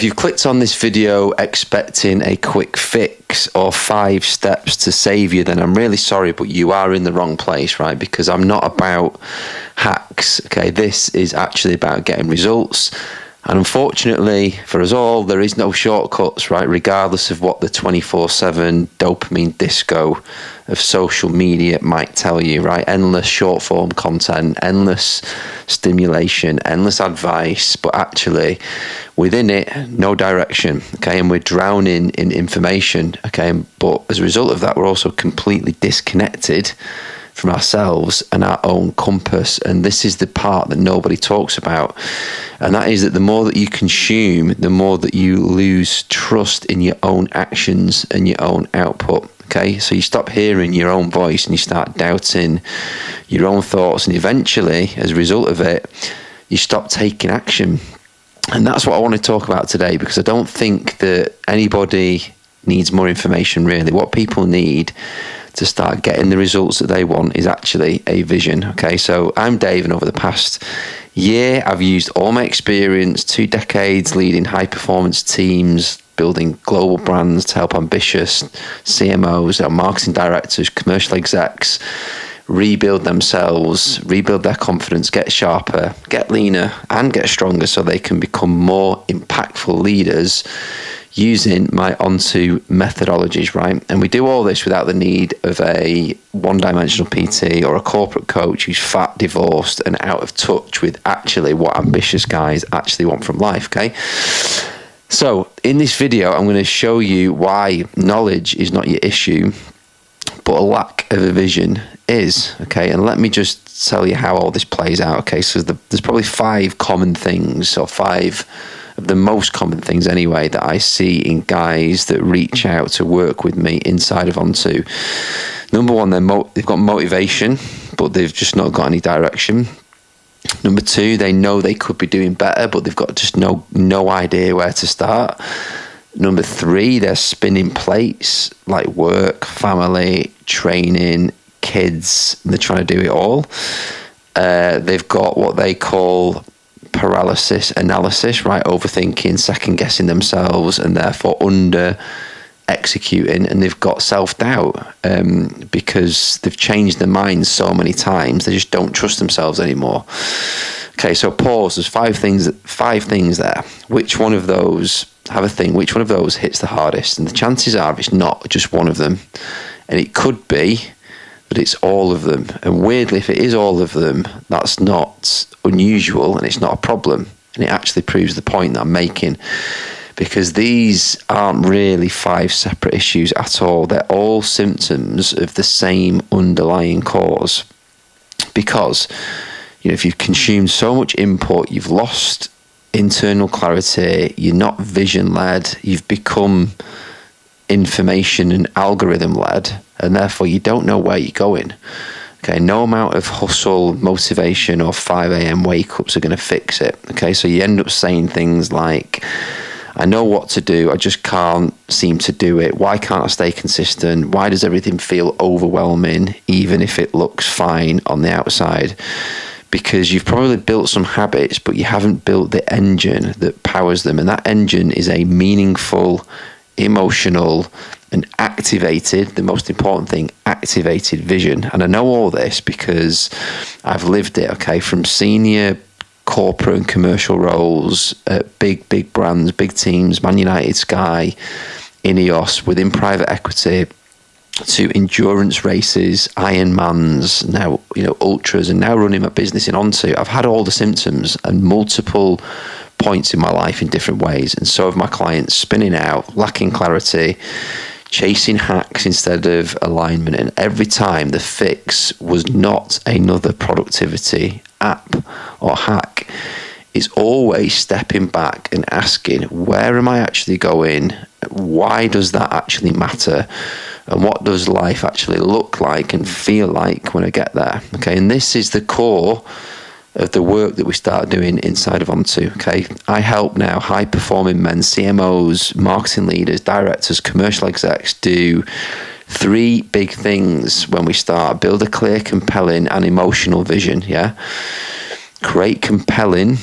If you've clicked on this video expecting a quick fix or 5 steps to save you, then I'm really sorry, but you are in the wrong place, right? Because I'm not about hacks, okay? This is actually about getting results. And unfortunately for us all, there is no shortcuts, right? Regardless of what the 24/7 dopamine disco of social media might tell you, right? Endless short form content, endless stimulation, endless advice, but actually within it, no direction, okay? And we're drowning in information, okay? But as a result of that, we're also completely disconnected from ourselves and our own compass. And this is the part that nobody talks about, and that is that the more that you consume, the more that you lose trust in your own actions and your own output. Okay, so you stop hearing your own voice and you start doubting your own thoughts, and eventually, as a result of it, you stop taking action. And that's what I want to talk about today, because I don't think that anybody needs more information, really. What people need to start getting the results that they want is actually a vision. Okay, so I'm Dave, and over the past year, I've used all my experience, 2 decades leading high performance teams, building global brands to help ambitious CMOs, our marketing directors, commercial execs rebuild themselves, rebuild their confidence, get sharper, get leaner, and get stronger so they can become more impactful leaders using my onto methodologies, right? And we do all this without the need of a one-dimensional PT or a corporate coach who's fat, divorced, and out of touch with actually what ambitious guys actually want from life, okay? So in this video, I'm going to show you why knowledge is not your issue, but a lack of a vision is, okay? And let me just tell you how all this plays out, okay? So there's probably 5 common things, or 5 of the most common things anyway, that I see in guys that reach out to work with me inside of Onto. Number 1, they've got motivation, but they've just not got any direction. Number 2, they know they could be doing better, but they've got just no idea where to start. Number 3, they're spinning plates like work, family, training, kids, and they're trying to do it all. They've got what they call paralysis analysis, right? Overthinking, second guessing themselves, and therefore under executing. And they've got self-doubt because they've changed their minds so many times, they just don't trust themselves anymore. Okay, so pause. There's 5 things there. Which one of those, have a think, which one of those hits the hardest? And the chances are it's not just one of them, and it could be that it's all of them. And weirdly, if it is all of them, that's not unusual and it's not a problem. And it actually proves the point that I'm making, because these aren't really 5 separate issues at all. They're all symptoms of the same underlying cause. Because, you know, if you've consumed so much input, you've lost internal clarity, you're not vision-led, you've become information and algorithm-led, and therefore you don't know where you're going. Okay, no amount of hustle, motivation, or 5 a.m. wake-ups are going to fix it. Okay, so you end up saying things like, I know what to do, I just can't seem to do it. Why can't I stay consistent? Why does everything feel overwhelming, even if it looks fine on the outside? Because you've probably built some habits, but you haven't built the engine that powers them. And that engine is a meaningful, emotional, and activated, the most important thing, activated vision. And I know all this because I've lived it, okay, from senior corporate and commercial roles at big brands, big teams, Man United, Sky, Ineos, within private equity, to endurance races, Ironmans, now, you know, ultras, and now running my business in Onto. I've had all the symptoms and multiple points in my life in different ways, and so have my clients, spinning out, lacking clarity, chasing hacks instead of alignment. And every time the fix was not another productivity app or hack. It's always stepping back and asking, where am I actually going? Why does that actually matter? And what does life actually look like and feel like when I get there? Okay, and this is the core of the work that we start doing inside of Onto. Okay, I help now high-performing men, CMOs, marketing leaders, directors, commercial execs do 3 big things when we start. Build a clear, compelling, and emotional vision. Yeah, create compelling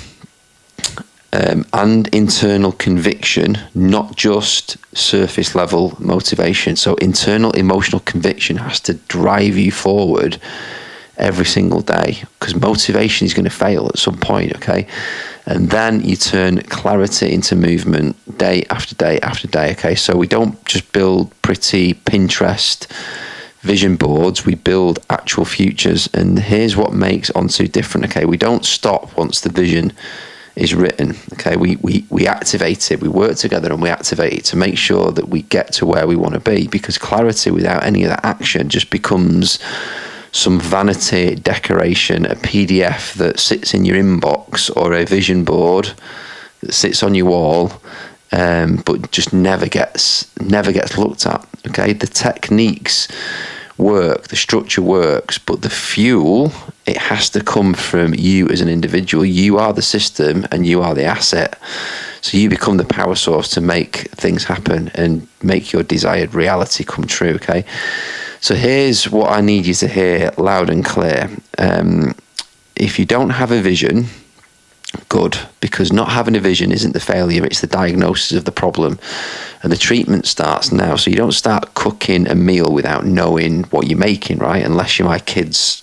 and internal conviction, not just surface level motivation. So internal emotional conviction has to drive you forward every single day, because motivation is going to fail at some point, okay? And then you turn clarity into movement day after day after day, okay? So we don't just build pretty Pinterest vision boards, we build actual futures. And here's what makes Onto different, okay? We don't stop once the vision is written, okay? We activate it, we work together and we activate it to make sure that we get to where we want to be, because clarity without any of that action just becomes some vanity decoration, a PDF that sits in your inbox, or a vision board that sits on your wall, but just never gets looked at, okay? The techniques work, the structure works, but the fuel, it has to come from you as an individual. You are the system and you are the asset. So you become the power source to make things happen and make your desired reality come true, okay? So here's what I need you to hear loud and clear. If you don't have a vision, good, because not having a vision isn't the failure, it's the diagnosis of the problem. And the treatment starts now. So you don't start cooking a meal without knowing what you're making, right? Unless you're my kids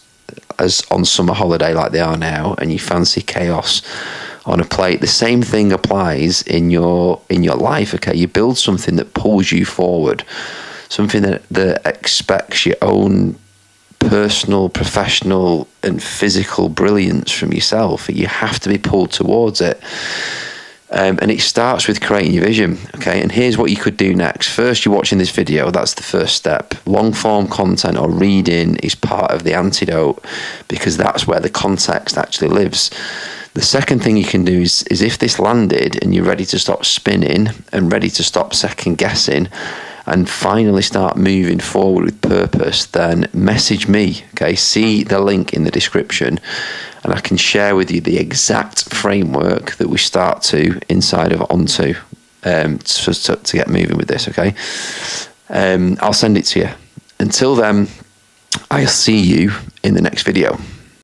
as on summer holiday like they are now, and you fancy chaos on a plate. The same thing applies in your life, okay? You build something that pulls you forward, something that expects your own personal, professional and physical brilliance from yourself. You have to be pulled towards it. And it starts with creating your vision, okay? And here's what you could do next. First, you're watching this video, that's the first step. Long form content or reading is part of the antidote, because that's where the context actually lives. The second thing you can do is if this landed and you're ready to stop spinning and ready to stop second guessing and finally start moving forward with purpose, then message me, okay? See the link in the description and I can share with you the exact framework that we start to inside of Onto to get moving with this, okay? I'll send it to you. Until then, I'll see you in the next video.